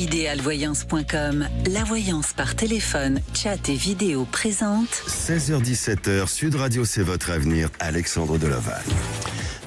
Idealvoyance.com, la voyance par téléphone, chat et vidéo présente. 16h-17h, Sud Radio, c'est votre avenir. Alexandre Delaval.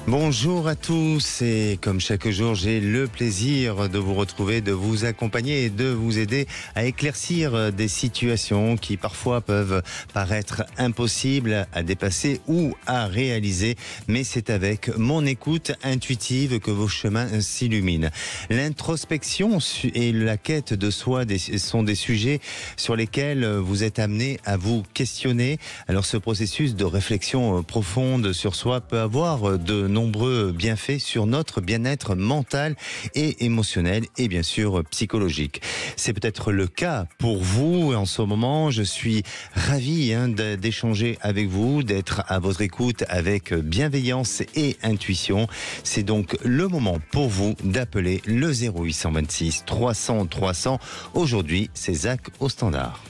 Bonjour à tous et comme chaque jour, j'ai le plaisir de vous retrouver, de vous accompagner et de vous aider à éclaircir des situations qui parfois peuvent paraître impossibles à dépasser ou à réaliser. Mais c'est avec mon écoute intuitive que vos chemins s'illuminent. L'introspection et la quête de soi sont des sujets sur lesquels vous êtes amené à vous questionner. Alors ce processus de réflexion profonde sur soi peut avoir de nombreux bienfaits sur notre bien-être mental et émotionnel et bien sûr psychologique. C'est peut-être le cas pour vous en ce moment. Je suis ravi d'échanger avec vous, d'être à votre écoute avec bienveillance et intuition. C'est donc le moment pour vous d'appeler le 0826 300 300. Aujourd'hui, c'est Zach au standard.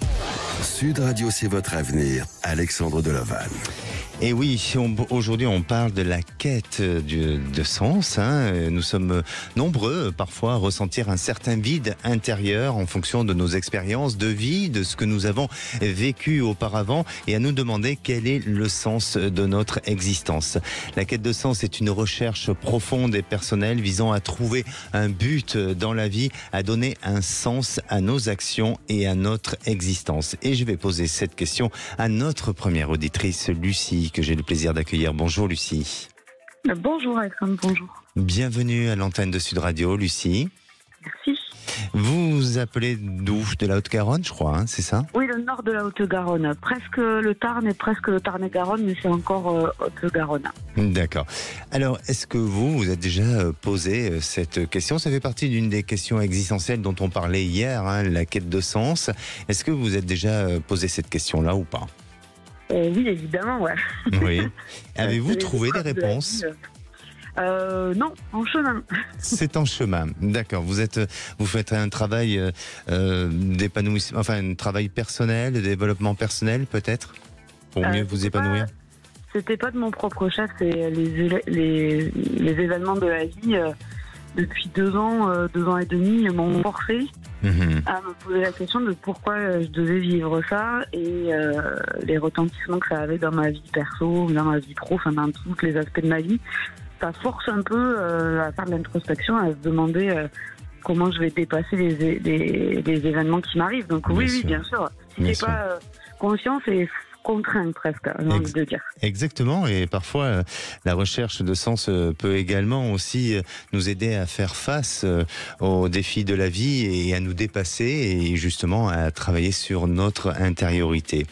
Sud Radio, c'est votre avenir. Alexandre Delaval. Et oui, aujourd'hui on parle de la quête de sens. Nous sommes nombreux parfois à ressentir un certain vide intérieur en fonction de nos expériences de vie, de ce que nous avons vécu auparavant et à nous demander quel est le sens de notre existence. La quête de sens est une recherche profonde et personnelle visant à trouver un but dans la vie, à donner un sens à nos actions et à notre existence. Et je vais poser cette question à notre première auditrice, Lucie, que j'ai le plaisir d'accueillir. Bonjour Lucie. Bonjour Alexandre, bonjour. Bienvenue à l'antenne de Sud Radio, Lucie. Merci. Vous appelez d'où? De la Haute-Garonne, je crois, c'est ça? Oui, le nord de la Haute-Garonne. Presque le Tarn et presque le Tarn-et-Garonne, mais c'est encore Haute-Garonne. D'accord. Alors, est-ce que vous êtes déjà posé cette question? Ça fait partie d'une des questions existentielles dont on parlait hier, la quête de sens. Est-ce que vous êtes déjà posé cette question-là ou pas? Oui, évidemment, ouais. Oui. Avez-vous trouvé des réponses? Non, en chemin. C'est en chemin, d'accord. Vous faites un travail d'épanouissement, enfin un travail personnel, de développement personnel peut-être, pour mieux vous épanouir. C'était pas de mon propre chef, c'est les événements de la vie. Depuis 2 ans et demi, m'ont forcé à me poser la question de pourquoi je devais vivre ça et les retentissements que ça avait dans ma vie perso, dans ma vie pro, enfin dans tous les aspects de ma vie. Ça force un peu à faire de l'introspection, à se demander comment je vais dépasser les événements qui m'arrivent. Donc oui, bien sûr. Si c'est pas conscient, c'est contraint presque, j'ai envie de dire. Exactement, et parfois la recherche de sens peut également aussi nous aider à faire face aux défis de la vie et à nous dépasser et justement à travailler sur notre intériorité.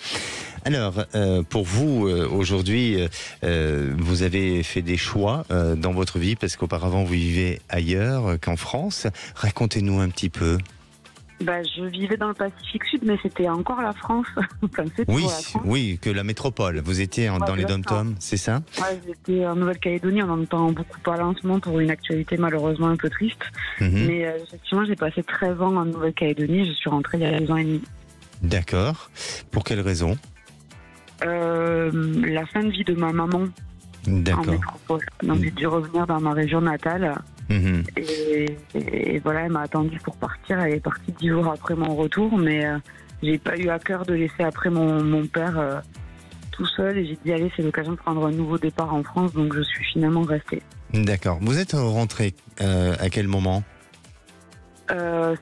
Alors, pour vous, aujourd'hui, vous avez fait des choix dans votre vie parce qu'auparavant vous vivez ailleurs qu'en France. Racontez-nous un petit peu. Je vivais dans le Pacifique Sud, mais c'était encore la France. Oui, que la métropole. Vous étiez dans les dom-toms, c'est ça? Ouais, j'étais en Nouvelle-Calédonie. On en entend beaucoup parler en ce moment pour une actualité malheureusement un peu triste. Mais effectivement, j'ai passé 13 ans en Nouvelle-Calédonie. Je suis rentrée il y a 2 ans et demi. D'accord. Pour quelle raison? La fin de vie de ma maman en métropole. Donc j'ai dû revenir dans ma région natale. Et voilà, elle m'a attendu pour partir. Elle est partie 10 jours après mon retour, mais j'ai pas eu à cœur de laisser après mon père tout seul. Et j'ai dit allez, c'est l'occasion de prendre un nouveau départ en France, donc je suis finalement restée. D'accord. Vous êtes rentrée à quel moment?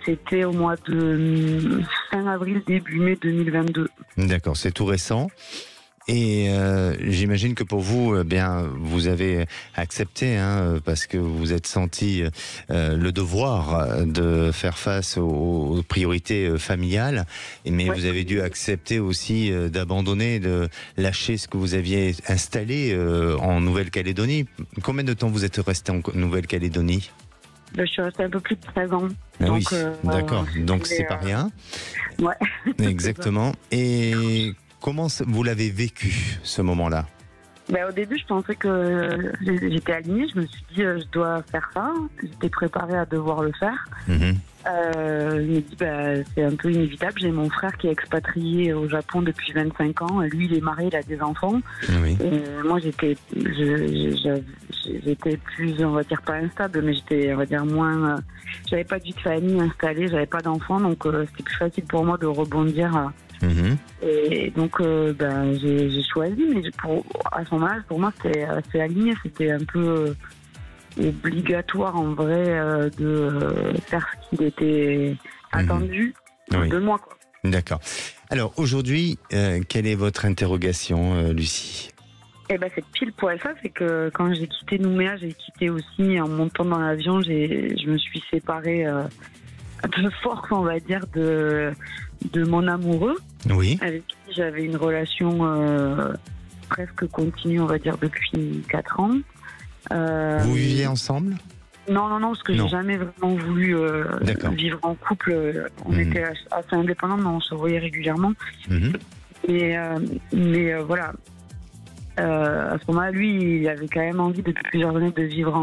C'était au mois de fin avril, début mai 2022. D'accord, c'est tout récent. Et j'imagine que pour vous, vous avez accepté, parce que vous êtes senti le devoir de faire face aux priorités familiales, mais vous avez dû accepter aussi d'abandonner, de lâcher ce que vous aviez installé en Nouvelle-Calédonie. Combien de temps vous êtes resté en Nouvelle-Calédonie? Je suis restée un peu plus de 13 ans. Donc, oui, d'accord. Donc c'est pas rien. Ouais. Exactement. Et comment vous l'avez vécu, ce moment-là? Au début, je pensais que j'étais alignée. Je me suis dit, je dois faire ça. J'étais préparée à devoir le faire. Je me dis, c'est un peu inévitable. J'ai mon frère qui est expatrié au Japon depuis 25 ans. Lui, il est marié, il a des enfants. Oui. Et moi, j'étais plus, on va dire, pas instable, mais j'étais, on va dire, moins... j'avais pas de vie de famille installée, j'avais pas d'enfants, donc c'était plus facile pour moi de rebondir. Et donc, j'ai choisi, mais à son âge, pour moi, c'était assez aligné. C'était un peu obligatoire, en vrai, de faire ce qu'il était attendu de moi, quoi. D'accord. Alors, aujourd'hui, quelle est votre interrogation, Lucie ? C'est pile poil ça, c'est que quand j'ai quitté Nouméa, j'ai quitté aussi, en montant dans l'avion, je me suis séparée de force, on va dire, de mon amoureux, avec qui j'avais une relation presque continue, on va dire, depuis 4 ans. Vous viviez ensemble ? Non, parce que j'ai jamais vraiment voulu vivre en couple. On était assez indépendants, mais on se voyait régulièrement. Mais voilà. À ce moment-là, lui, il avait quand même envie depuis plusieurs années de vivre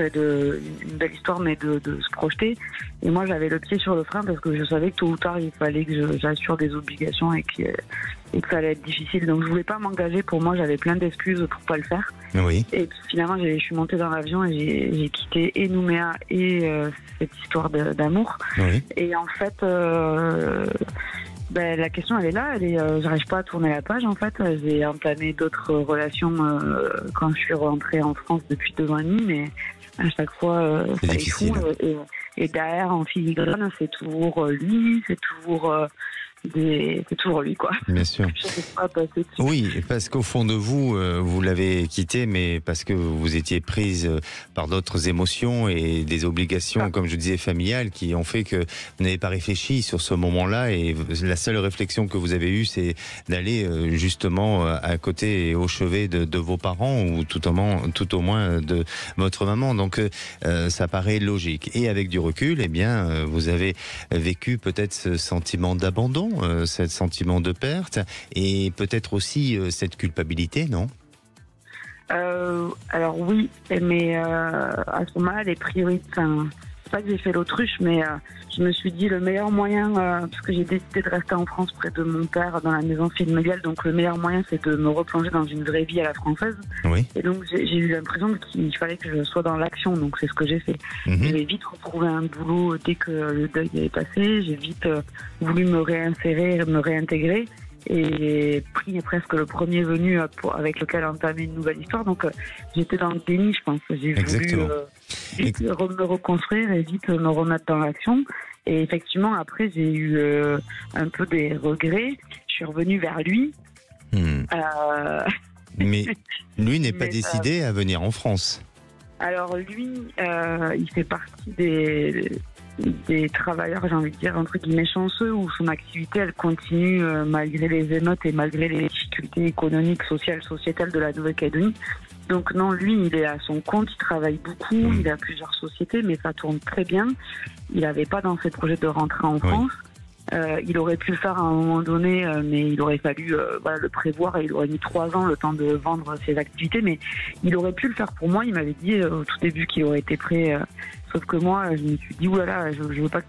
et une belle histoire, mais de se projeter. Et moi, j'avais le pied sur le frein parce que je savais que tôt ou tard, il fallait que j'assure des obligations et que ça allait être difficile. Donc, je voulais pas m'engager. Pour moi, j'avais plein d'excuses pour pas le faire. Et puis, finalement, je suis montée dans l'avion et j'ai quitté et Nouméa et cette histoire d'amour. Et en fait... la question, elle est là. J'arrive pas à tourner la page, en fait. J'ai entamé d'autres relations quand je suis rentrée en France depuis 2 ans et demi, mais à chaque fois, c'est difficile. Et derrière, en filigrane, c'est toujours lui, c'est toujours lui, quoi. Bien sûr. Je sais pas passer dessus. Oui, parce qu'au fond de vous, vous l'avez quitté, mais parce que vous étiez prise par d'autres émotions et des obligations, comme je disais, familiales, qui ont fait que vous n'avez pas réfléchi sur ce moment-là. Et la seule réflexion que vous avez eue, c'est d'aller justement à côté et au chevet de vos parents, ou tout au moins de votre maman. Donc, ça paraît logique. Et avec du recul, vous avez vécu peut-être ce sentiment d'abandon, ce sentiment de perte, et peut-être aussi cette culpabilité, non ? Alors oui, mais à ce moment-là, les priorités... c'est pas que j'ai fait l'autruche, mais je me suis dit le meilleur moyen, parce que j'ai décidé de rester en France près de mon père dans la maison familiale, donc le meilleur moyen, c'est de me replonger dans une vraie vie à la française. Et donc j'ai eu l'impression qu'il fallait que je sois dans l'action, donc c'est ce que j'ai fait. J'ai vite retrouvé un boulot dès que le deuil est passé, j'ai vite voulu me réinsérer, me réintégrer, et pris presque le premier venu avec lequel entamer une nouvelle histoire. Donc j'étais dans le déni, je pense. J'ai voulu vite me reconstruire et vite me remettre dans l'action. Et effectivement, après, j'ai eu un peu des regrets. Je suis revenue vers lui. Mais lui n'est pas décidé à venir en France. Alors lui, il fait partie des travailleurs, j'ai envie de dire, entre guillemets, chanceux, où son activité, elle continue malgré les émeutes et malgré les difficultés économiques, sociales, sociétales de la Nouvelle-Calédonie. Donc non, lui, il est à son compte, il travaille beaucoup, il a plusieurs sociétés, mais ça tourne très bien. Il n'avait pas dans ses projets de rentrer en France. Il aurait pu le faire à un moment donné, mais il aurait fallu le prévoir, et il aurait mis 3 ans le temps de vendre ses activités, mais il aurait pu le faire pour moi. Il m'avait dit au tout début qu'il aurait été prêt, sauf que moi, je me suis dit, oulala, je veux pas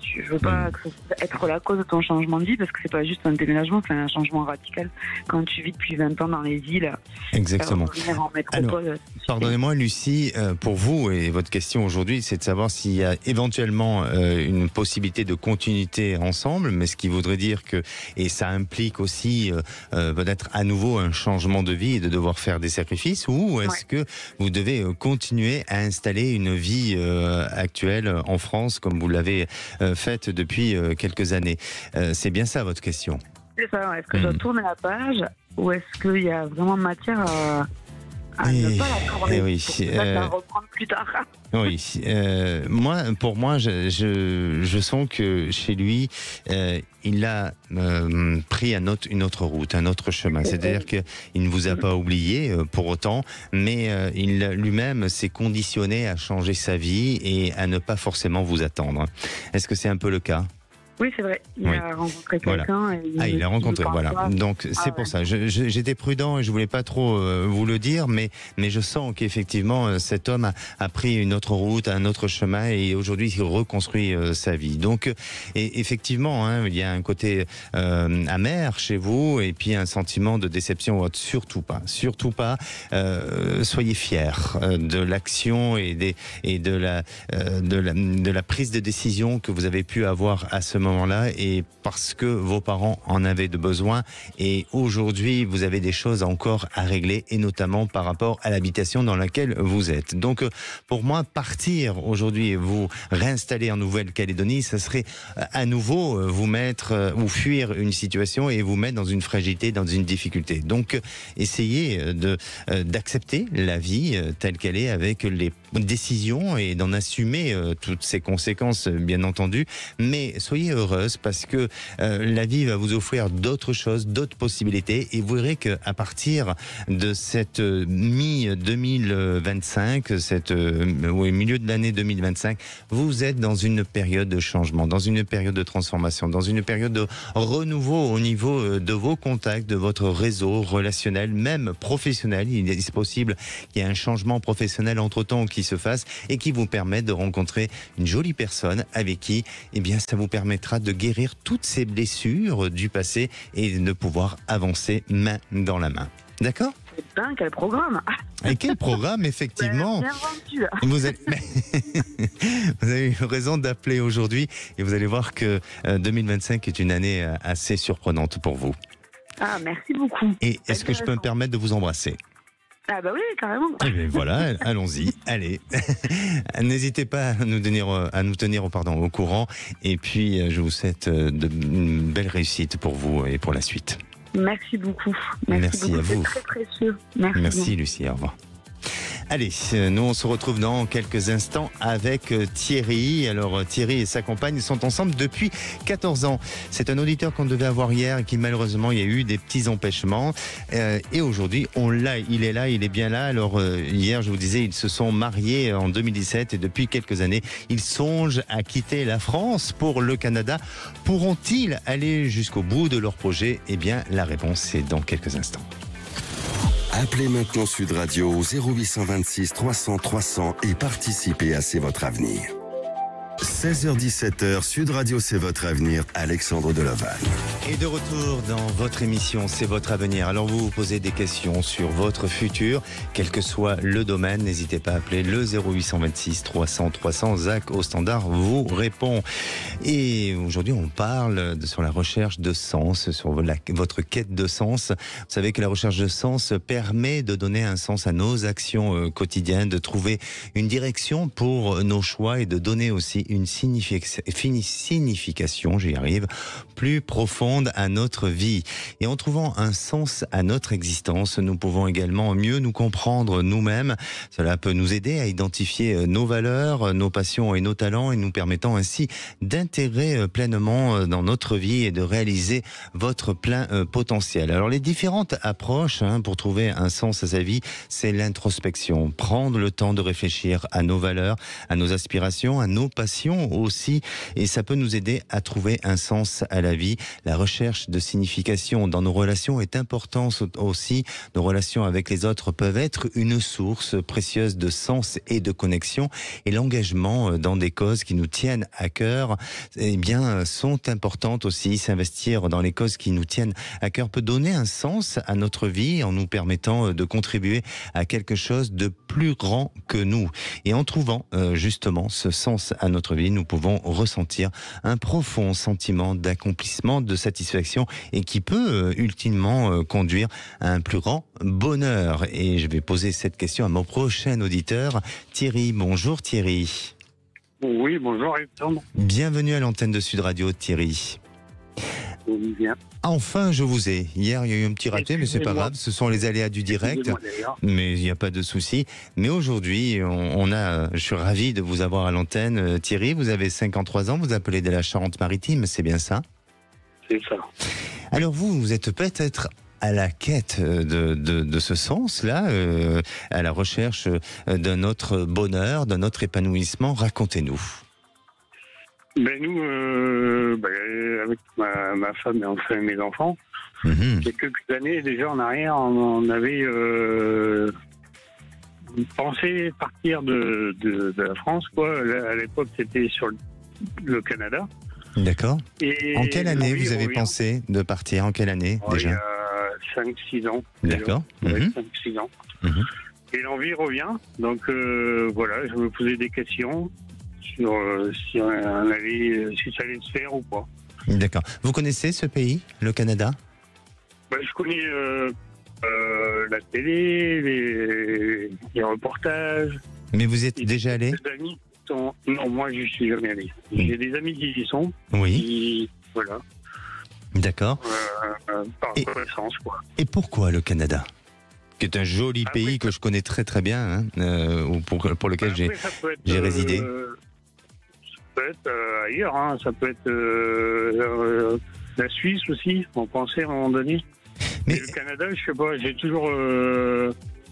être la cause de ton changement de vie, parce que c'est pas juste un déménagement, c'est un changement radical quand tu vis depuis 20 ans dans les îles. Exactement. En métropole. Alors, pardonnez-moi, Lucie, pour vous, et votre question aujourd'hui, c'est de savoir s'il y a éventuellement une possibilité de continuité ensemble, mais ce qui voudrait dire que, et ça implique aussi peut-être à nouveau un changement de vie et de devoir faire des sacrifices, ou est-ce que vous devez continuer à installer une vie actuelle en France comme vous l'avez faite depuis quelques années? C'est bien ça votre question? C'est ça, est-ce que je dois tourner la page, ou est-ce qu'il y a vraiment matière à ne pas la tourner, pour la reprendre plus tard? Pour moi, je sens que chez lui, il a pris une autre route, un autre chemin. C'est-à-dire qu'il ne vous a pas oublié pour autant, mais il lui-même s'est conditionné à changer sa vie et à ne pas forcément vous attendre. Est-ce que c'est un peu le cas? Oui, c'est vrai. Il a rencontré quelqu'un. Voilà. Il a rencontré, voilà. Pas. Donc, c'est pour ça. J'étais prudent et je voulais pas trop vous le dire, mais je sens qu'effectivement, cet homme a pris une autre route, un autre chemin et aujourd'hui, il reconstruit sa vie. Donc, et effectivement, hein, il y a un côté amer chez vous et puis un sentiment de déception. Surtout pas. Soyez fiers de l'action et de la prise de décision que vous avez pu avoir à ce moment-là et parce que vos parents en avaient de besoin et aujourd'hui vous avez des choses encore à régler et notamment par rapport à l'habitation dans laquelle vous êtes. Donc pour moi partir aujourd'hui et vous réinstaller en Nouvelle-Calédonie, ça serait à nouveau vous mettre ou fuir une situation et vous mettre dans une fragilité, dans une difficulté. Donc essayez d'accepter la vie telle qu'elle est avec les décisions et d'en assumer toutes ses conséquences bien entendu, mais soyez heureuse parce que la vie va vous offrir d'autres choses, d'autres possibilités et vous verrez qu'à partir de cette mi-2025, milieu de l'année 2025, vous êtes dans une période de changement, dans une période de transformation, dans une période de renouveau au niveau de vos contacts, de votre réseau relationnel, même professionnel. Il est possible qu'il y ait un changement professionnel entre-temps qui se fasse et qui vous permette de rencontrer une jolie personne avec qui, eh bien, ça vous permettra de guérir toutes ces blessures du passé et de pouvoir avancer main dans la main. D'accord ? Putain, quel programme! Et quel programme, effectivement! Bien vendu, là. Vous avez eu raison d'appeler aujourd'hui et vous allez voir que 2025 est une année assez surprenante pour vous. Ah, merci beaucoup. Et est-ce que je peux me permettre de vous embrasser? Ah bah oui, carrément. Eh bien voilà, allons-y, allez. N'hésitez pas à nous tenir au courant. Et puis, je vous souhaite une belle réussite pour vous et pour la suite. Merci beaucoup. Merci beaucoup. À vous. C'est très précieux. Merci Lucie, au revoir. Allez, nous on se retrouve dans quelques instants avec Thierry. Alors Thierry et sa compagne sont ensemble depuis 14 ans. C'est un auditeur qu'on devait avoir hier et qui malheureusement il y a eu des petits empêchements. Et aujourd'hui il est là, il est bien là. Alors hier je vous disais ils se sont mariés en 2017 et depuis quelques années ils songent à quitter la France pour le Canada. Pourront-ils aller jusqu'au bout de leur projet? Eh bien la réponse c'est dans quelques instants. Appelez maintenant Sud Radio au 0826 300 300 et participez à C'est votre avenir. 16h-17h, Sud Radio, c'est votre avenir, Alexandre Deloval. Et de retour dans votre émission, c'est votre avenir. Alors vous vous posez des questions sur votre futur, quel que soit le domaine, n'hésitez pas à appeler le 0826 300 300. Zach au standard vous répond. Et aujourd'hui on parle sur la recherche de sens, sur votre quête de sens. Vous savez que la recherche de sens permet de donner un sens à nos actions quotidiennes, de trouver une direction pour nos choix et de donner aussi une signification, j'y arrive, plus profonde à notre vie. Et en trouvant un sens à notre existence, nous pouvons également mieux nous comprendre nous-mêmes. Cela peut nous aider à identifier nos valeurs, nos passions et nos talents et nous permettant ainsi d'intégrer pleinement dans notre vie et de réaliser votre plein potentiel. Alors les différentes approches pour trouver un sens à sa vie, c'est l'introspection. Prendre le temps de réfléchir à nos valeurs, à nos aspirations, à nos passions aussi, et ça peut nous aider à trouver un sens à la vie. La recherche de signification dans nos relations est importante aussi. Nos relations avec les autres peuvent être une source précieuse de sens et de connexion, et l'engagement dans des causes qui nous tiennent à cœur, eh bien, sont importantes aussi. S'investir dans les causes qui nous tiennent à cœur peut donner un sens à notre vie en nous permettant de contribuer à quelque chose de plus grand que nous. Et en trouvant justement ce sens à notre vie, nous pouvons ressentir un profond sentiment d'accomplissement, de satisfaction et qui peut ultimement conduire à un plus grand bonheur. Et je vais poser cette question à mon prochain auditeur, Thierry. Bonjour Thierry. Oui, bonjour Alexandre. Bienvenue à l'antenne de Sud Radio, Thierry. Bien. Enfin, je vous ai. Hier, il y a eu un petit raté, mais c'est pas grave. Ce sont les aléas du direct, mais il n'y a pas de souci. Mais aujourd'hui, je suis ravi de vous avoir à l'antenne. Thierry, vous avez 53 ans, vous appelez de la Charente-Maritime, c'est bien ça? C'est ça. Alors vous êtes peut-être à la quête de ce sens-là, à la recherche de notre bonheur, de notre épanouissement. Racontez-nous. Ben nous, ma femme et enfin mes enfants. Mhm. Il y a quelques années déjà en arrière, on avait pensé partir de la France, quoi. Là, à l'époque, c'était sur le Canada. D'accord. Et En quelle année l'envie vous avez revient. pensé de partir? En quelle année Il y déjà? a 5-6 ans. déjà. D'accord. Ouais, Mhm. 5-6 ans. Mhm. Et l'envie revient. Donc voilà, je me posais des questions sur si ça allait se faire ou pas. D'accord. Vous connaissez ce pays, le Canada? Je connais la télé, les reportages. Mais vous êtes déjà allé? Des amis sont... Non, moi je suis jamais allé. J'ai des amis qui y sont. Oui. Qui, voilà. D'accord. Par Et- connaissance, quoi. Et pourquoi le Canada? Qui est un joli Ah, pays oui. que je connais très très bien, hein, ou pour lequel Après, ça peut être, j'ai résidé. Ça peut être ailleurs, hein. Ça peut être la Suisse aussi, on pensait à un moment donné. Mais Et le Canada, je sais pas, j'ai toujours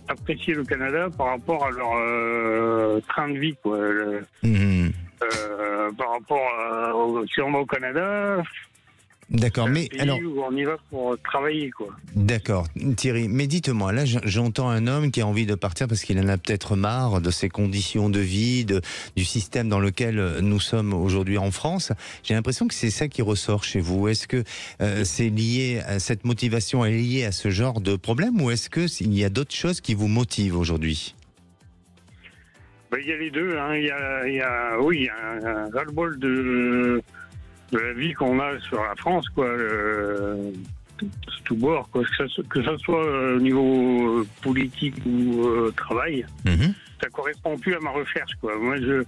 apprécié le Canada par rapport à leur train de vie, quoi. Mhm. Par rapport si on va au Canada, D'accord, c'est un mais pays alors, où on y va pour travailler, quoi. d'accord, Thierry, mais dites-moi, là j'entends un homme qui a envie de partir parce qu'il en a peut-être marre de ces conditions de vie, du système dans lequel nous sommes aujourd'hui en France. J'ai l'impression que c'est ça qui ressort chez vous. Est-ce que c'est lié à cette motivation, est liée à ce genre de problème, ou est-ce qu'il y a d'autres choses qui vous motivent aujourd'hui? Il y a les deux, hein. Il y a un ras-le-bol de la vie qu'on a sur la France, quoi. C'est tout bord, quoi. Que ça soit au niveau politique ou travail, Mhm. ça correspond plus à ma recherche, quoi. Moi, de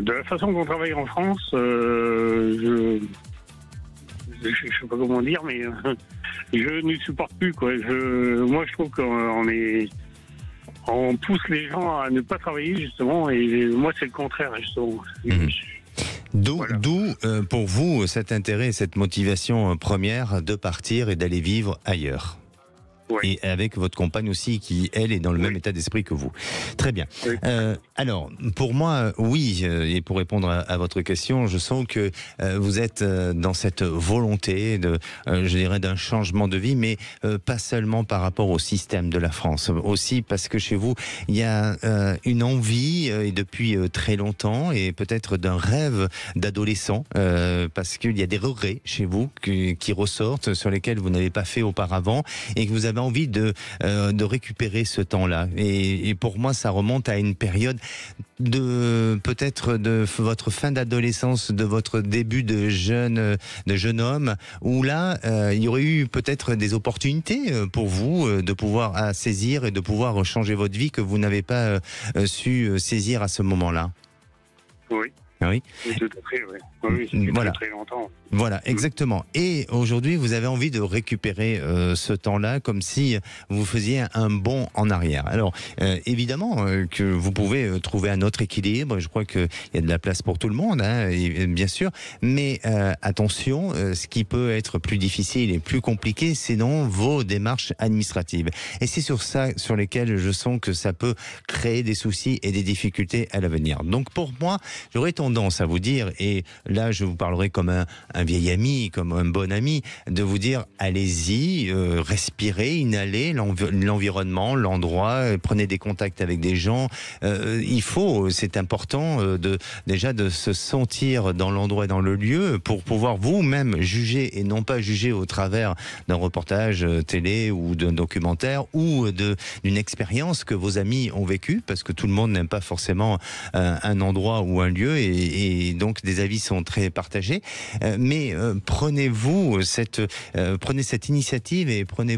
la façon qu'on travaille en France, je sais pas comment dire, mais je ne supporte plus, quoi. Moi, je trouve on pousse les gens à ne pas travailler, justement, et moi, c'est le contraire, justement. Mhm. D'où, Voilà. pour vous, cet intérêt, cette motivation première de partir et d'aller vivre ailleurs. Oui. Et avec votre compagne aussi, qui, elle, est dans le Oui. même état d'esprit que vous. Très bien. Oui. Alors, pour moi, oui, et pour répondre à votre question, je sens que vous êtes dans cette volonté je dirais, d'un changement de vie, mais pas seulement par rapport au système de la France. Aussi parce que chez vous, il y a une envie, et depuis très longtemps, et peut-être d'un rêve d'adolescent, parce qu'il y a des regrets chez vous qui ressortent, sur lesquels vous n'avez pas fait auparavant, et que vous avez envie de récupérer ce temps-là. Et pour moi, ça remonte à une période peut-être de votre fin d'adolescence, de votre début de jeune homme, où là, il y aurait eu peut-être des opportunités pour vous de pouvoir saisir et de pouvoir changer votre vie que vous n'avez pas su saisir à ce moment-là. Oui. Oui. Oui, tout à fait, oui. Oui, ça fait Voilà. très, très longtemps. Voilà, exactement. Et aujourd'hui, vous avez envie de récupérer ce temps-là, comme si vous faisiez un bond en arrière. Alors, évidemment que vous pouvez trouver un autre équilibre. Je crois qu'il y a de la place pour tout le monde, hein, et bien sûr. Mais attention, ce qui peut être plus difficile et plus compliqué, c'est dans vos démarches administratives. Et c'est sur ça, sur lesquelles je sens que ça peut créer des soucis et des difficultés à l'avenir. Donc, pour moi, j'aurais tendance à vous dire, et là, je vous parlerai comme un vieil ami, comme un bon ami, de vous dire allez-y, respirez, inhalez l'environnement, l'endroit, prenez des contacts avec des gens. C'est important déjà de se sentir dans l'endroit et dans le lieu pour pouvoir vous-même juger, et non pas juger au travers d'un reportage télé ou d'un documentaire ou d'une expérience que vos amis ont vécue, parce que tout le monde n'aime pas forcément un endroit ou un lieu, et donc des avis sont très partagés. Mais prenez cette initiative et prenez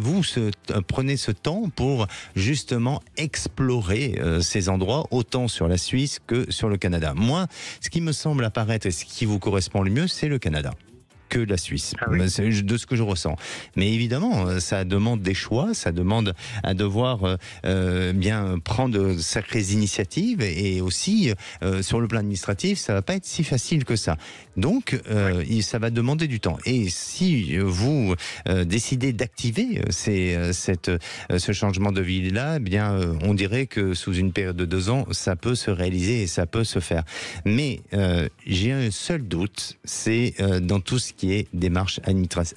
ce temps pour justement explorer ces endroits, autant sur la Suisse que sur le Canada. Moi, ce qui me semble apparaître et ce qui vous correspond le mieux, c'est le Canada que la Suisse, oui. C'est de ce que je ressens. Mais évidemment, ça demande des choix, ça demande à devoir bien prendre de sacrées initiatives, et aussi sur le plan administratif, ça va pas être si facile que ça. Donc, ça va demander du temps. Et si vous décidez d'activer ce changement de vie-là, eh bien, on dirait que sous une période de 2 ans, ça peut se réaliser et ça peut se faire. Mais j'ai un seul doute, c'est dans tout ce qui qui est démarche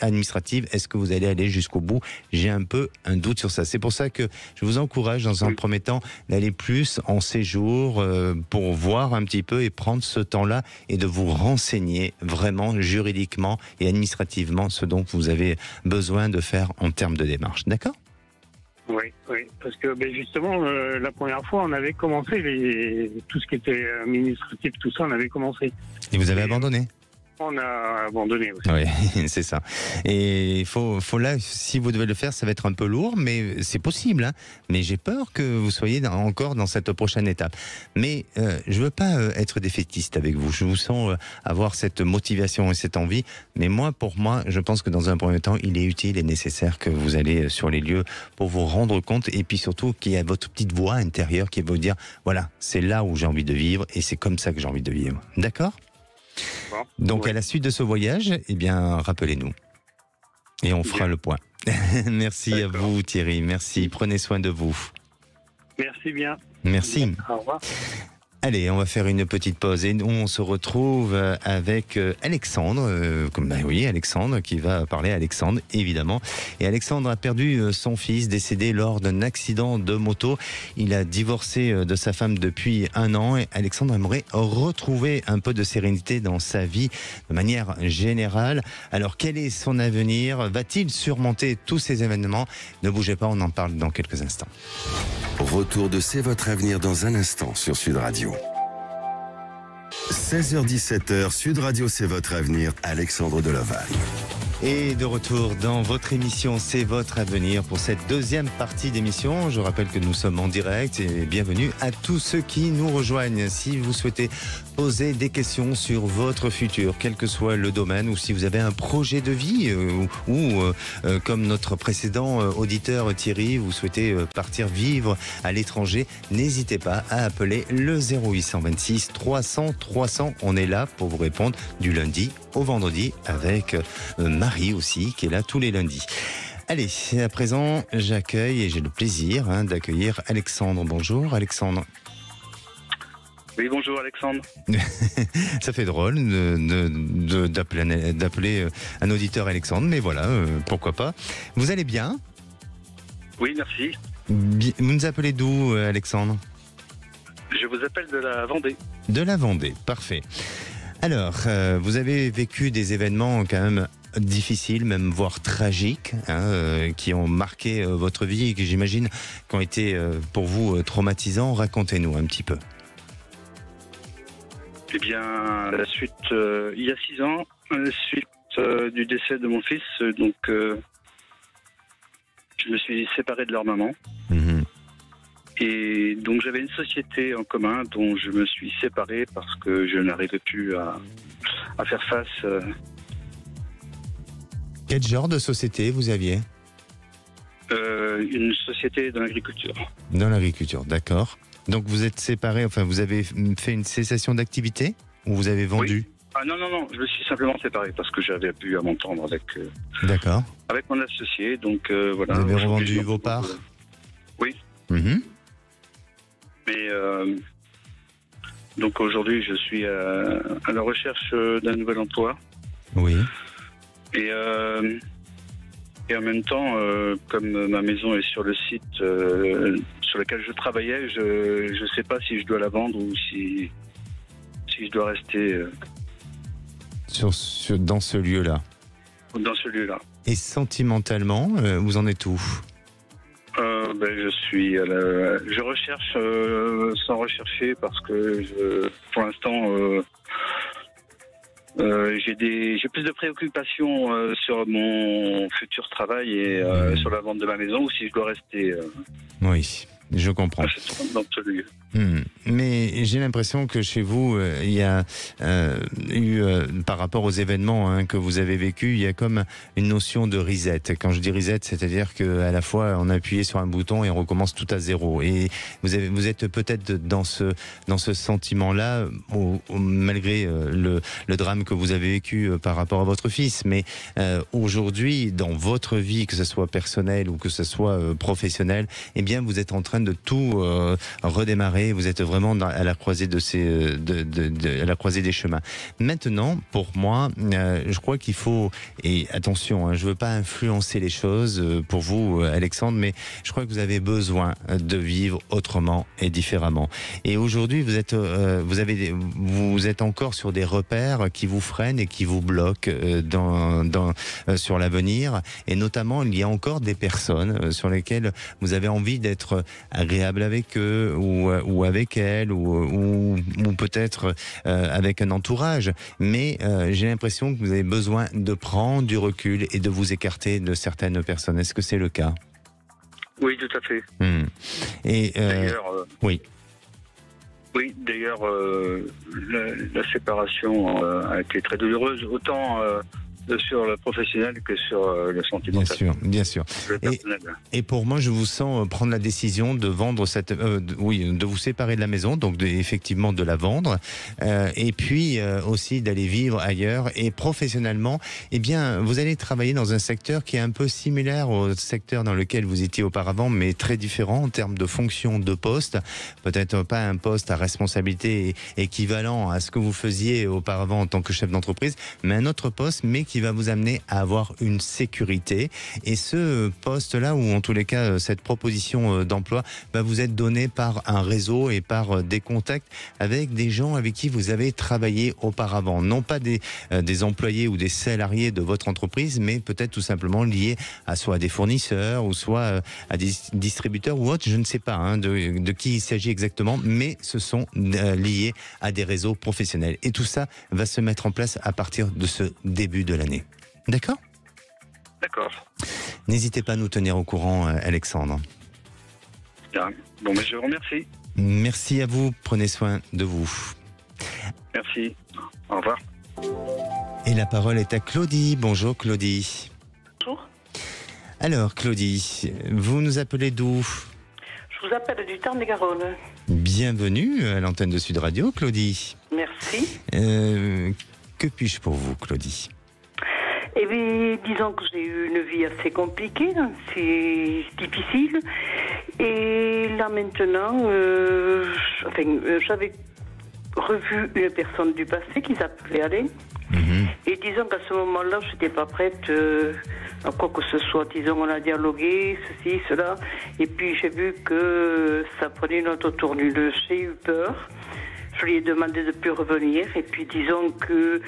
administrative. Est-ce que vous allez aller jusqu'au bout? J'ai un peu un doute sur ça. C'est pour ça que je vous encourage dans un premier temps d'aller plus en séjour pour voir un petit peu et prendre ce temps-là et de vous renseigner vraiment juridiquement et administrativement ce dont vous avez besoin de faire en termes de démarche. D'accord? Oui, parce que justement, la première fois, on avait commencé tout ce qui était administratif, tout ça, on avait commencé. Et vous avez abandonné? On a abandonné aussi. Oui, c'est ça. Et il faut là, si vous devez le faire, ça va être un peu lourd, mais c'est possible. Hein. Mais j'ai peur que vous soyez encore dans cette prochaine étape. Mais je veux pas être défaitiste avec vous. Je vous sens avoir cette motivation et cette envie. Mais pour moi, je pense que dans un premier temps, il est utile et nécessaire que vous allez sur les lieux pour vous rendre compte et puis surtout qu'il y a votre petite voix intérieure qui va vous dire, voilà, c'est là où j'ai envie de vivre et c'est comme ça que j'ai envie de vivre. D'accord ? Bon, donc à la suite de ce voyage, eh bien, rappelez-nous. Et on fera le point. Merci à vous Thierry, merci. Prenez soin de vous. Merci bien. Merci. Au revoir. Allez, on va faire une petite pause et nous on se retrouve avec Alexandre, Alexandre qui va parler à Alexandre évidemment. Et Alexandre a perdu son fils décédé lors d'un accident de moto. Il a divorcé de sa femme depuis 1 an et Alexandre aimerait retrouver un peu de sérénité dans sa vie de manière générale. Alors quel est son avenir? Va-t-il surmonter tous ces événements? Ne bougez pas, on en parle dans quelques instants. Retour de C'est votre avenir dans un instant sur Sud Radio. 16h-17h, Sud Radio, c'est votre avenir, Alexandre Delaval. Et de retour dans votre émission C'est votre avenir pour cette deuxième partie d'émission. Je rappelle que nous sommes en direct et bienvenue à tous ceux qui nous rejoignent. Si vous souhaitez poser des questions sur votre futur, quel que soit le domaine, ou si vous avez un projet de vie comme notre précédent auditeur Thierry, vous souhaitez partir vivre à l'étranger, n'hésitez pas à appeler le 0826 300 300. On est là pour vous répondre du lundi au vendredi avec Marie aussi qui est là tous les lundis. Allez, à présent j'accueille et j'ai le plaisir d'accueillir Alexandre. Bonjour Alexandre. Oui, bonjour Alexandre. Ça fait drôle d'appeler un auditeur Alexandre, mais voilà, pourquoi pas. Vous allez bien? Oui, merci. Vous nous appelez d'où Alexandre? Je vous appelle de la Vendée. De la Vendée, parfait. Alors, vous avez vécu des événements quand même difficiles, même voire tragiques, qui ont marqué votre vie et qui, j'imagine, qui ont été pour vous traumatisants. Racontez-nous un petit peu. Eh bien, la suite, il y a 6 ans, à la suite du décès de mon fils, donc je me suis séparé de leur maman. Mmh. Et donc j'avais une société en commun dont je me suis séparé parce que je n'arrivais plus à faire face. Quel genre de société vous aviez? Une société dans l'agriculture. Dans l'agriculture, d'accord. Donc vous êtes séparés, enfin vous avez fait une cessation d'activité ou vous avez vendu? Oui. Ah non, je me suis simplement séparé parce que j'avais pu à m'entendre avec, d'accord. Avec mon associé. Donc voilà. Vous avez revendu vos parts? Oui. Mmh. Mais donc aujourd'hui, je suis à la recherche d'un nouvel emploi. Oui. Et en même temps, comme ma maison est sur le site sur lequel je travaillais, je ne sais pas si je dois la vendre ou si je dois rester dans ce lieu-là. Dans ce lieu-là. Et sentimentalement, vous en êtes où? Je recherche sans rechercher parce que pour l'instant j'ai plus de préoccupations sur mon futur travail et sur la vente de ma maison ou si je dois rester oui, je comprends. Dans ce lieu. Mais j'ai l'impression que chez vous, il y a eu, par rapport aux événements que vous avez vécus, il y a comme une notion de reset. Quand je dis reset, c'est-à-dire qu'à la fois, on a appuyé sur un bouton et on recommence tout à zéro. Et vous êtes peut-être dans ce sentiment-là, malgré le drame que vous avez vécu par rapport à votre fils. Mais aujourd'hui, dans votre vie, que ce soit personnelle ou que ce soit professionnelle, eh bien, vous êtes en train train de tout redémarrer. Vous êtes vraiment à la croisée à la croisée des chemins. Maintenant, pour moi, je crois qu'il faut, et attention, je veux pas influencer les choses pour vous, Alexandre, mais je crois que vous avez besoin de vivre autrement et différemment. Et aujourd'hui, vous êtes encore sur des repères qui vous freinent et qui vous bloquent sur l'avenir. Et notamment, il y a encore des personnes sur lesquelles vous avez envie d'être agréable avec eux ou avec elles ou peut-être avec un entourage. Mais j'ai l'impression que vous avez besoin de prendre du recul et de vous écarter de certaines personnes. Est-ce que c'est le cas ? Oui, tout à fait. Et d'ailleurs, oui. Oui, d'ailleurs, la séparation a été très douloureuse, autant sur le professionnel que sur le sentimental. Bien sûr. Le personnel. Et pour moi, je vous sens prendre la décision de vendre de vous séparer de la maison, donc effectivement de la vendre, et puis aussi d'aller vivre ailleurs. Et professionnellement, eh bien, vous allez travailler dans un secteur qui est un peu similaire au secteur dans lequel vous étiez auparavant, mais très différent en termes de fonction de poste. Peut-être pas un poste à responsabilité équivalent à ce que vous faisiez auparavant en tant que chef d'entreprise, mais un autre poste, mais qui va vous amener à avoir une sécurité. Et ce poste-là, ou en tous les cas cette proposition d'emploi, va vous être donnée par un réseau et par des contacts avec des gens avec qui vous avez travaillé auparavant. Non pas des employés ou des salariés de votre entreprise, mais peut-être tout simplement liés à soit des fournisseurs ou soit à des distributeurs ou autres. Je ne sais pas de qui il s'agit exactement, mais ce sont liés à des réseaux professionnels. Et tout ça va se mettre en place à partir de ce début de l'année. D'accord ? D'accord. N'hésitez pas à nous tenir au courant, Alexandre. Bien. Bon, mais je vous remercie. Merci à vous. Prenez soin de vous. Merci. Au revoir. Et la parole est à Claudie. Bonjour, Claudie. Bonjour. Alors, Claudie, vous nous appelez d'où ? Je vous appelle du Tarn-et-Garonne. Bienvenue à l'antenne de Sud Radio, Claudie. Merci. Que puis-je pour vous, Claudie ? Eh bien, disons que j'ai eu une vie assez compliquée, c'est difficile. Et là maintenant, j'avais revu une personne du passé qui s'appelait Alain. Et disons qu'à ce moment-là, je n'étais pas prête à quoi que ce soit. Disons, on a dialogué, ceci, cela. Et puis j'ai vu que ça prenait une autre tournure. J'ai eu peur. Je lui ai demandé de ne plus revenir. Et puis disons que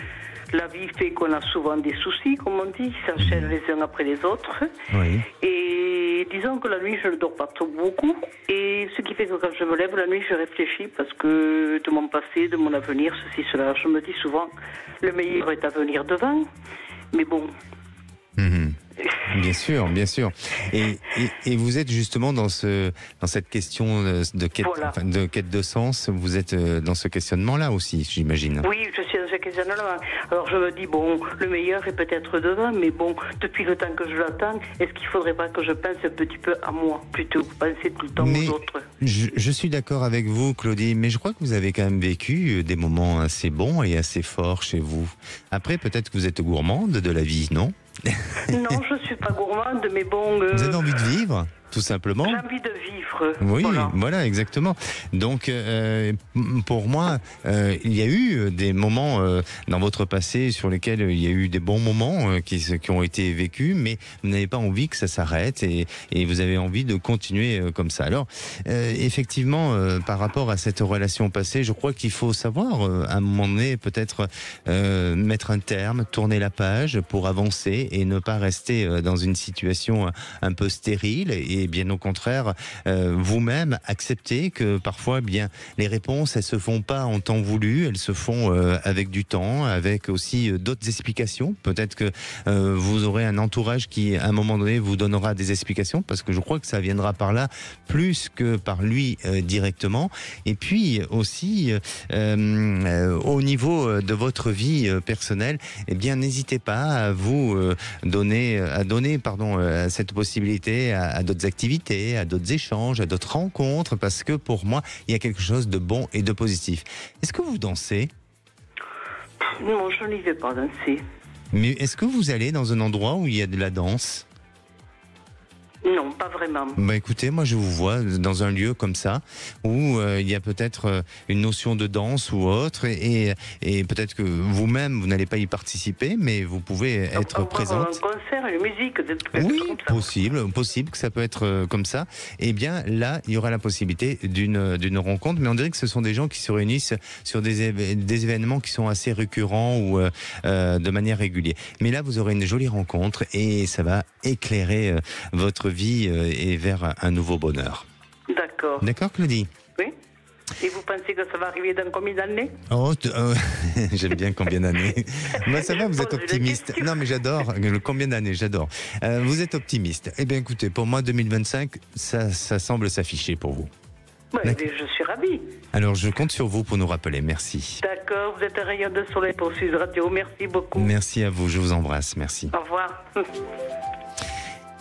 la vie fait qu'on a souvent des soucis, comme on dit, qui s'enchaînent les uns après les autres. Oui. Et disons que la nuit, je ne dors pas trop beaucoup. Et ce qui fait que quand je me lève la nuit, je réfléchis parce que de mon passé, de mon avenir, ceci, cela. Je me dis souvent, le meilleur est à venir devant. Mais bon. Bien sûr, bien sûr. Et vous êtes justement dans cette question de quête, voilà. De quête de sens. Vous êtes dans ce questionnement-là aussi, j'imagine. Oui, je suis dans ce questionnement-là. Alors je me dis, bon, le meilleur est peut-être devant, mais bon, depuis le temps que je l'attends, est-ce qu'il ne faudrait pas que je pense un petit peu à moi, plutôt que penser tout le temps aux autres ? Je suis d'accord avec vous, Claudie, mais je crois que vous avez quand même vécu des moments assez bons et assez forts chez vous. Après, peut-être que vous êtes gourmande de la vie, non ? Non, je ne suis pas gourmande, mais bon... Vous avez envie de vivre, tout simplement ? J'ai envie de vivre. Oui, voilà, exactement. Donc, pour moi, il y a eu des moments dans votre passé sur lesquels il y a eu des bons moments qui ont été vécus, mais vous n'avez pas envie que ça s'arrête et vous avez envie de continuer comme ça. Alors, effectivement, par rapport à cette relation passée, je crois qu'il faut savoir, à un moment donné, peut-être mettre un terme, tourner la page pour avancer et ne pas rester dans une situation un peu stérile et bien au contraire, vous-même accepter que parfois, bien, les réponses, elles se font pas en temps voulu, elles se font avec du temps, avec aussi d'autres explications. Peut-être que vous aurez un entourage qui, à un moment donné, vous donnera des explications, parce que je crois que ça viendra par là plus que par lui directement. Et puis aussi, au niveau de votre vie personnelle, eh bien, n'hésitez pas à vous donner cette possibilité à d'autres activités, à d'autres échanges, à d'autres rencontres, parce que pour moi, il y a quelque chose de bon et de positif. Est-ce que vous dansez ? Non, je n'y vais pas danser. Mais est-ce que vous allez dans un endroit où il y a de la danse ? Non, pas vraiment. Bah écoutez, moi je vous vois dans un lieu comme ça où il y a peut-être une notion de danse ou autre et peut-être que vous-même vous n'allez pas y participer, mais vous pouvez être présente. Un concert, une musique, des trucs Oui, comme ça. possible que ça peut être comme ça. Eh bien là, il y aura la possibilité d'une rencontre, mais on dirait que ce sont des gens qui se réunissent sur des événements qui sont assez récurrents ou de manière régulière. Mais là, vous aurez une jolie rencontre et ça va éclairer votre vie et vers un nouveau bonheur. D'accord. D'accord, Claudie? Oui. Et vous pensez que ça va arriver dans combien d'années? Oh, j'aime bien combien d'années. Moi, ça va, vous êtes optimiste. Non, mais j'adore. Combien d'années, j'adore. Vous êtes optimiste. Eh bien, écoutez, pour moi, 2025, ça semble s'afficher pour vous. Ouais, je suis ravie. Alors, je compte sur vous pour nous rappeler. Merci. D'accord, vous êtes un rayon de soleil pour Sud Radio. Merci beaucoup. Merci à vous, je vous embrasse. Merci. Au revoir.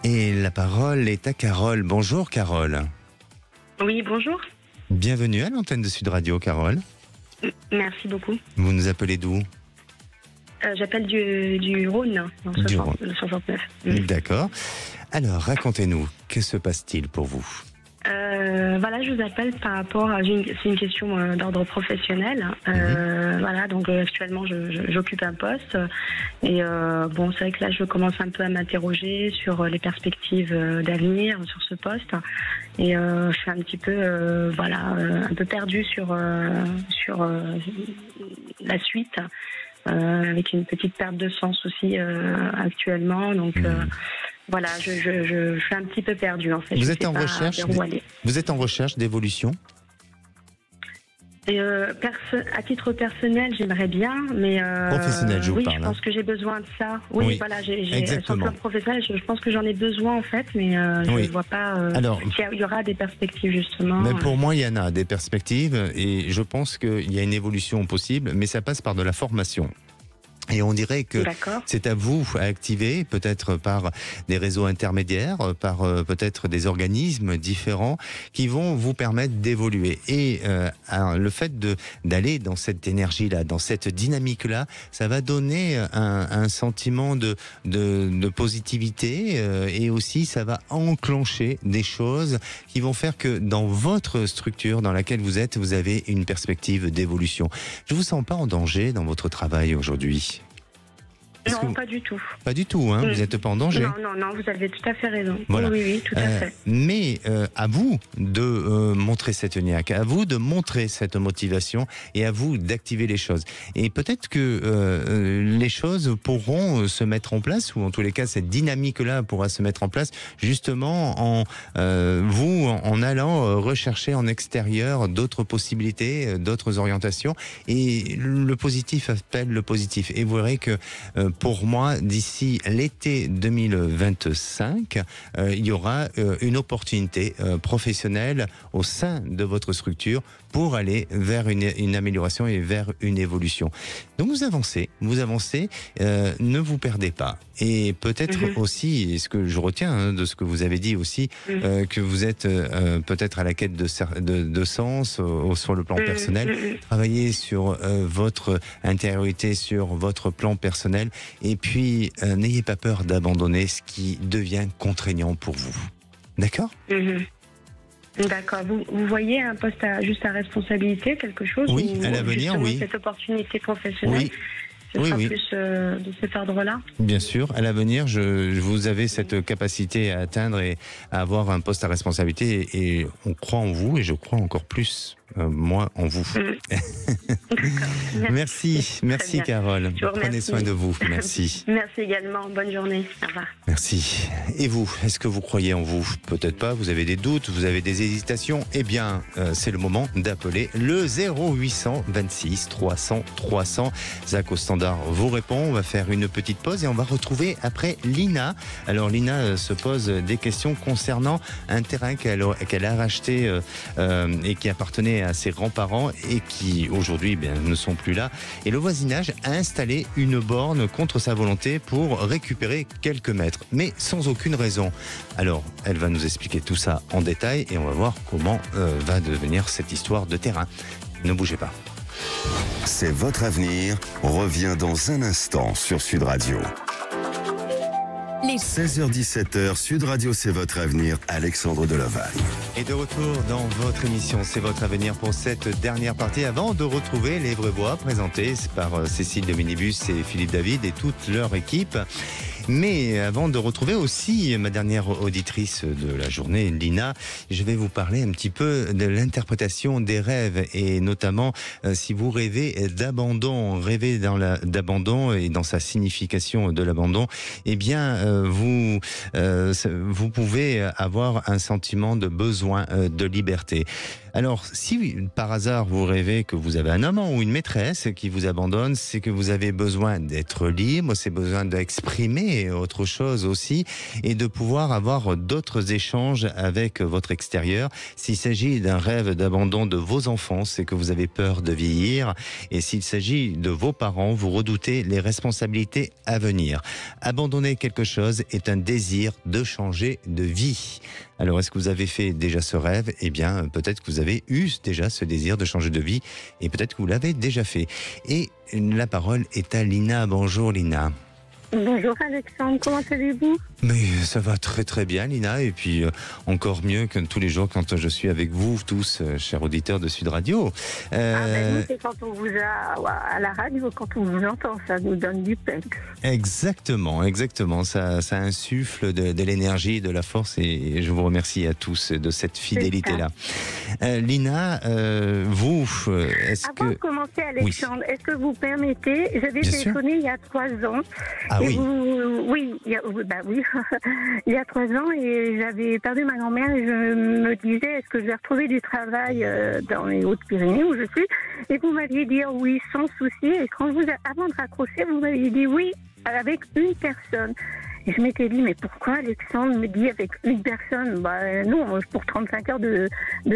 Et la parole est à Carole. Bonjour, Carole. Oui, bonjour. Bienvenue à l'antenne de Sud Radio, Carole. Merci beaucoup. Vous nous appelez d'où? J'appelle du Rhône, dans du Rhône. Le 69. D'accord. Alors, racontez-nous, que se passe-t-il pour vous? Voilà, je vous appelle par rapport à... C'est une question d'ordre professionnel. Voilà, donc actuellement, j'occupe un poste. Et bon, c'est vrai que là, je commence un peu à m'interroger sur les perspectives d'avenir sur ce poste. Et je suis un petit peu, voilà, un peu perdue sur la suite. Avec une petite perte de sens aussi actuellement. Donc... voilà, je suis un petit peu perdue en fait. Vous êtes en recherche d'évolution? À titre personnel, j'aimerais bien, mais professionnel, je vous parle. Je pense que j'ai besoin de ça. Oui, voilà, sur le plan professionnel, je pense que j'en ai besoin en fait, mais je ne vois pas. Alors, il y aura des perspectives justement. Mais pour moi, il y en a des perspectives, et je pense qu'il y a une évolution possible, mais ça passe par de la formation. Et on dirait que c'est à vous à activer, peut-être par des réseaux intermédiaires, par peut-être des organismes différents qui vont vous permettre d'évoluer. Et le fait d'aller dans cette énergie-là, dans cette dynamique-là, ça va donner un sentiment de positivité et aussi ça va enclencher des choses qui vont faire que dans votre structure dans laquelle vous êtes, vous avez une perspective d'évolution. Je ne vous sens pas en danger dans votre travail aujourd'hui? Non, pas du tout. Pas du tout, hein, vous n'êtes pas en danger. Non, vous avez tout à fait raison. Voilà. Oui, tout à fait. Mais à vous de montrer cette niaque, à vous de montrer cette motivation et à vous d'activer les choses. Et peut-être que les choses pourront se mettre en place, ou en tous les cas cette dynamique-là pourra se mettre en place justement en allant rechercher en extérieur d'autres possibilités, d'autres orientations. Et le positif appelle le positif. Et vous verrez que pour moi, d'ici l'été 2025, il y aura une opportunité professionnelle au sein de votre structure pour aller vers une amélioration et vers une évolution. Donc vous avancez, ne vous perdez pas. Et peut-être aussi, ce que je retiens de ce que vous avez dit aussi, que vous êtes peut-être à la quête de sens sur le plan personnel. Travaillez sur votre intériorité, sur votre plan personnel. Et puis, n'ayez pas peur d'abandonner ce qui devient contraignant pour vous. D'accord ? D'accord. Vous voyez un poste juste à responsabilité, quelque chose? Oui, à l'avenir, oui. Cette opportunité professionnelle, oui. Ce sera plus de cet ordre-là? Bien sûr, à l'avenir, vous avez cette capacité à atteindre et à avoir un poste à responsabilité et on croit en vous et je crois encore plus. Moi, en vous. Merci Carole. Prenez soin de vous. Merci. Merci également. Bonne journée. Au revoir. Merci. Et vous, est-ce que vous croyez en vous? Peut-être pas. Vous avez des doutes, vous avez des hésitations. Eh bien, c'est le moment d'appeler le 0826 300 300. Zach au standard vous répond. On va faire une petite pause et on va retrouver après Lina. Alors Lina se pose des questions concernant un terrain qu'elle a racheté et qui appartenait à ses grands-parents et qui aujourd'hui ne sont plus là. Et le voisinage a installé une borne contre sa volonté pour récupérer quelques mètres, mais sans aucune raison. Alors, elle va nous expliquer tout ça en détail et on va voir comment va devenir cette histoire de terrain. Ne bougez pas. C'est votre avenir. Revient dans un instant sur Sud Radio. 16h-17h, Sud Radio, c'est votre avenir. Alexandre Delaval. Et de retour dans votre émission, c'est votre avenir pour cette dernière partie. Avant de retrouver les Vrais Bois présentés par Cécile de Minibus et Philippe David et toute leur équipe. Mais avant de retrouver aussi ma dernière auditrice de la journée, Lina, je vais vous parler un petit peu de l'interprétation des rêves et notamment si vous rêvez d'abandon, d'abandon et dans sa signification de l'abandon, eh bien vous pouvez avoir un sentiment de besoin de liberté. Alors, si par hasard vous rêvez que vous avez un amant ou une maîtresse qui vous abandonne, c'est que vous avez besoin d'être libre, c'est besoin d'exprimer autre chose aussi et de pouvoir avoir d'autres échanges avec votre extérieur. S'il s'agit d'un rêve d'abandon de vos enfants, c'est que vous avez peur de vieillir. Et s'il s'agit de vos parents, vous redoutez les responsabilités à venir. Abandonner quelque chose est un désir de changer de vie. Alors, est-ce que vous avez fait déjà ce rêve ? Eh bien, peut-être que vous avez eu déjà ce désir de changer de vie et peut-être que vous l'avez déjà fait. Et la parole est à Lina. Bonjour Lina. Bonjour Alexandre, comment allez-vous ? Mais ça va très très bien Lina et puis encore mieux que tous les jours quand je suis avec vous tous, chers auditeurs de Sud Radio. Nous, c'est quand on vous a à la radio, quand on vous entend, ça nous donne du peps. Exactement, ça insuffle de l'énergie, de la force et je vous remercie à tous de cette fidélité-là. Lina, vous, Avant de commencer Alexandre, est-ce que vous permettez, j'avais téléphoné il y a 3 ans. Ah oui. Il y a 3 ans et j'avais perdu ma grand-mère et je me disais est-ce que je vais retrouver du travail dans les Hautes-Pyrénées où je suis, et vous m'aviez dit oui sans souci, et avant de raccrocher vous m'aviez dit oui avec une personne. Et je m'étais dit, mais pourquoi Alexandre me dit avec une personne ? Non, pour 35 heures de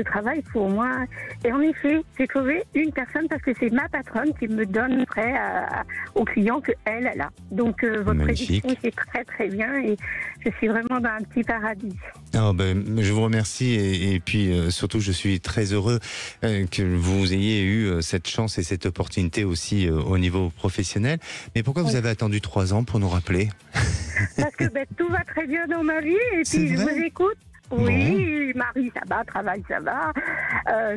travail, il faut au moins... Et en effet, j'ai trouvé une personne parce que c'est ma patronne qui me donne prêt aux clients qu'elle a. Donc, votre prédiction, c'est très très bien et je suis vraiment dans un petit paradis. Je vous remercie et puis surtout, je suis très heureux que vous ayez eu cette chance et cette opportunité aussi au niveau professionnel. Mais pourquoi vous avez attendu 3 ans pour nous rappeler ? Parce que tout va très bien dans ma vie et puis je vous écoute. Oui, Marie, ça va, travail, ça va.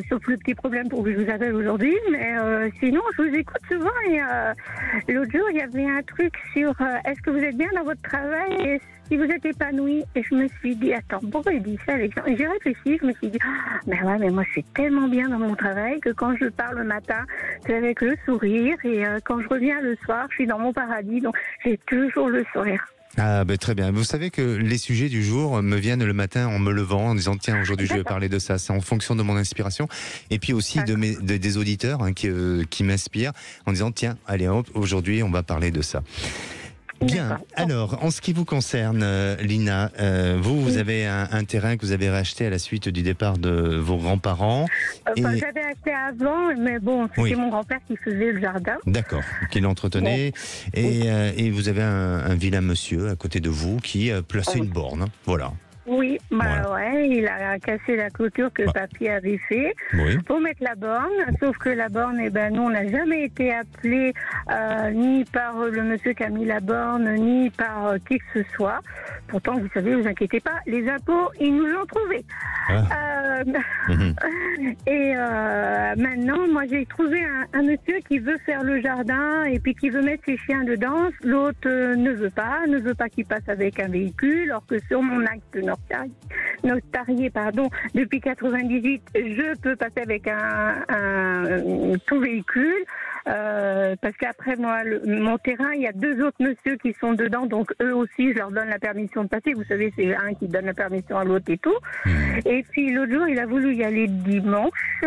Sauf le petit problème pour que je vous appelle aujourd'hui. Mais sinon, je vous écoute souvent. Et l'autre jour, il y avait un truc sur est-ce que vous êtes bien dans votre travail et si vous êtes épanoui. Et je me suis dit, attends, pourquoi il dit ça, Alexandre ? Et j'ai réfléchi, je me suis dit, mais moi, je suis tellement bien dans mon travail que quand je pars le matin, c'est avec le sourire. Et quand je reviens le soir, je suis dans mon paradis. Donc, j'ai toujours le sourire. Très bien. Vous savez que les sujets du jour me viennent le matin en me levant, en disant tiens, aujourd'hui je vais parler de ça. C'est en fonction de mon inspiration et puis aussi des auditeurs qui m'inspirent en disant tiens, allez hop, aujourd'hui on va parler de ça. Bien. Alors, en ce qui vous concerne, Lina, vous avez un terrain que vous avez racheté à la suite du départ de vos grands-parents. J'avais acheté avant, mais bon, c'était mon grand-père qui faisait le jardin. D'accord, qui l'entretenait. Et vous avez un vilain monsieur à côté de vous qui a placé une borne. Voilà. Oui, il a cassé la clôture que papy avait fait pour mettre la borne, sauf que la borne, nous on n'a jamais été appelés ni par le monsieur qui a mis la borne, ni par qui que ce soit. Pourtant, vous savez, vous inquiétez pas, les impôts, ils nous l'ont trouvé. Et maintenant, moi j'ai trouvé un monsieur qui veut faire le jardin et puis qui veut mettre ses chiens dedans. L'autre ne veut pas qu'il passe avec un véhicule, alors que sur mon acte notarié, depuis 98, je peux passer avec un tout véhicule. Parce qu'après moi, mon terrain, il y a 2 autres messieurs qui sont dedans, donc eux aussi, je leur donne la permission de passer. Vous savez, c'est un qui donne la permission à l'autre et tout. Et puis l'autre jour, il a voulu y aller dimanche,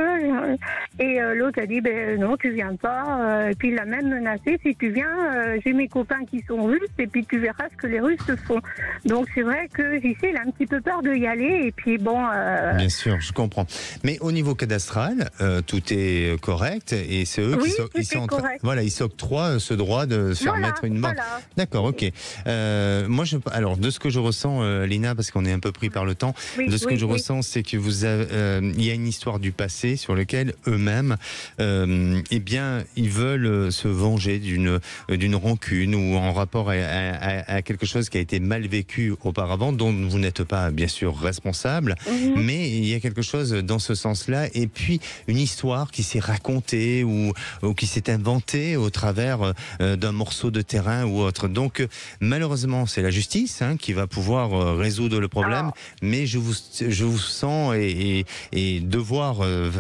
et l'autre a dit, non, tu viens pas. Et puis il l'a même menacé, si tu viens, j'ai mes copains qui sont russes, et puis tu verras ce que les Russes font. Donc c'est vrai que JC, il a un petit peu peur de y aller, et puis bon... Bien sûr, je comprends. Mais au niveau cadastral, tout est correct, et c'est eux il s'octroie ce droit de se faire mettre une borne. Voilà. D'accord, ok. Moi, alors, de ce que je ressens, Lina, parce qu'on est un peu pris par le temps, je ressens, c'est que il y a une histoire du passé sur lequel eux-mêmes, eh bien, ils veulent se venger d'une rancune ou en rapport à quelque chose qui a été mal vécu auparavant, dont vous n'êtes pas, bien sûr, responsable, mais il y a quelque chose dans ce sens-là, et puis une histoire qui s'est racontée ou qui s'est inventée au travers d'un morceau de terrain ou autre. Donc, malheureusement, c'est la justice qui va pouvoir résoudre le problème, mais je vous sens et devoir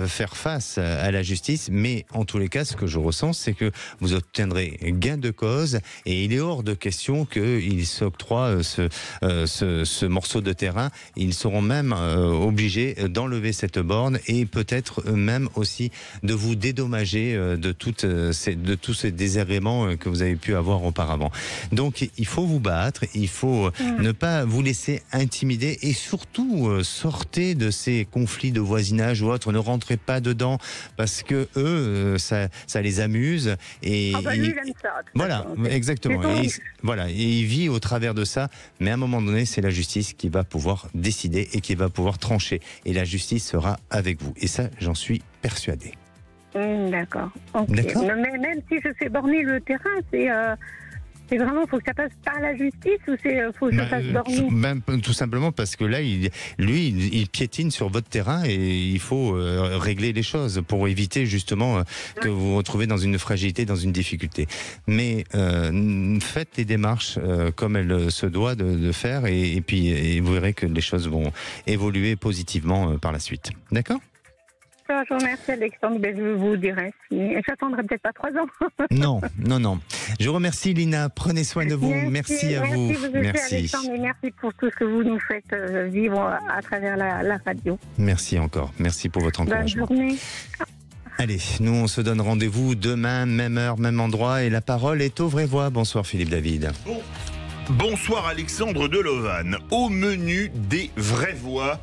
faire face à la justice, mais en tous les cas, ce que je ressens, c'est que vous obtiendrez gain de cause, et il est hors de question qu'ils s'octroient ce morceau de terrain. Ils seront même obligés d'enlever cette borne et peut-être même aussi de vous dédommager de tous ces désagréments que vous avez pu avoir auparavant. Donc il faut vous battre, il faut ne pas vous laisser intimider, et surtout sortez de ces conflits de voisinage ou autres, ne rentrez pas dedans parce que eux ça les amuse, et lui, il aime ça, voilà, exactement, et il vit au travers de ça, mais à un moment donné c'est la justice qui va pouvoir décider et qui va pouvoir trancher, et la justice sera avec vous, et ça j'en suis persuadé. D'accord. Okay. Mais même si je fais borner le terrain, c'est vraiment, il faut que ça passe par la justice, ou faut que ça passe borner tout simplement parce que là, il piétine sur votre terrain, et il faut régler les choses pour éviter justement que vous vous retrouvez dans une fragilité, dans une difficulté. Mais faites les démarches comme elle se doit de faire, et puis vous verrez que les choses vont évoluer positivement par la suite. D'accord ? Je vous remercie, Alexandre. Je vous dirai. J'attendrai peut-être pas 3 ans. Non. Je vous remercie, Lina. Prenez soin de vous. Merci à vous. Merci, Alexandre, et merci pour tout ce que vous nous faites vivre à travers la radio. Merci encore. Merci pour votre encouragement. Bonne journée. Allez, nous on se donne rendez-vous demain, même heure, même endroit, et la parole est aux vraies voix. Bonsoir Philippe David. Bonsoir Alexandre Delovan. Au menu des vraies voix,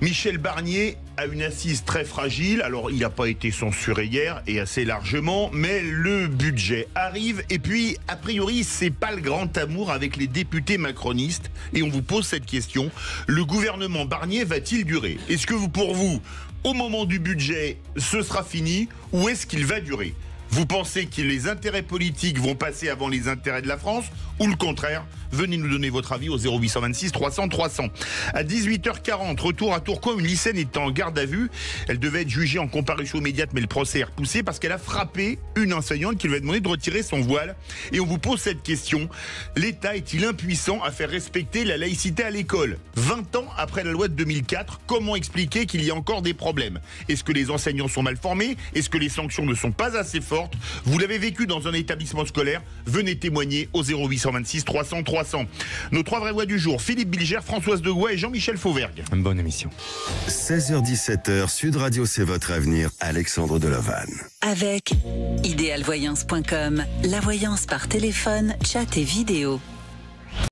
Michel Barnier a une assise très fragile. Alors, il n'a pas été censuré hier, et assez largement, mais le budget arrive. Et puis, a priori, c'est pas le grand amour avec les députés macronistes. Et on vous pose cette question. Le gouvernement Barnier va-t-il durer? Est-ce que pour vous, au moment du budget, ce sera fini, ou est-ce qu'il va durer? Vous pensez que les intérêts politiques vont passer avant les intérêts de la France, ou le contraire? Venez nous donner votre avis au 0826 300 300. À 18h40, retour à Tourcoing, une lycéenne est en garde à vue. Elle devait être jugée en comparution immédiate, mais le procès est repoussé parce qu'elle a frappé une enseignante qui lui a demandé de retirer son voile. Et on vous pose cette question. L'État est-il impuissant à faire respecter la laïcité à l'école? 20 ans après la loi de 2004, comment expliquer qu'il y a encore des problèmes? Est-ce que les enseignants sont mal formés? Est-ce que les sanctions ne sont pas assez fortes? Vous l'avez vécu dans un établissement scolaire? Venez témoigner au 0826 300 300. Nos 3 vraies voix du jour, Philippe Bilger, Françoise Degois et Jean-Michel Fauvergue. Une bonne émission. 16h-17h, Sud Radio, c'est votre avenir, Alexandre Delovan. Avec idéalvoyance.com, la voyance par téléphone, chat et vidéo.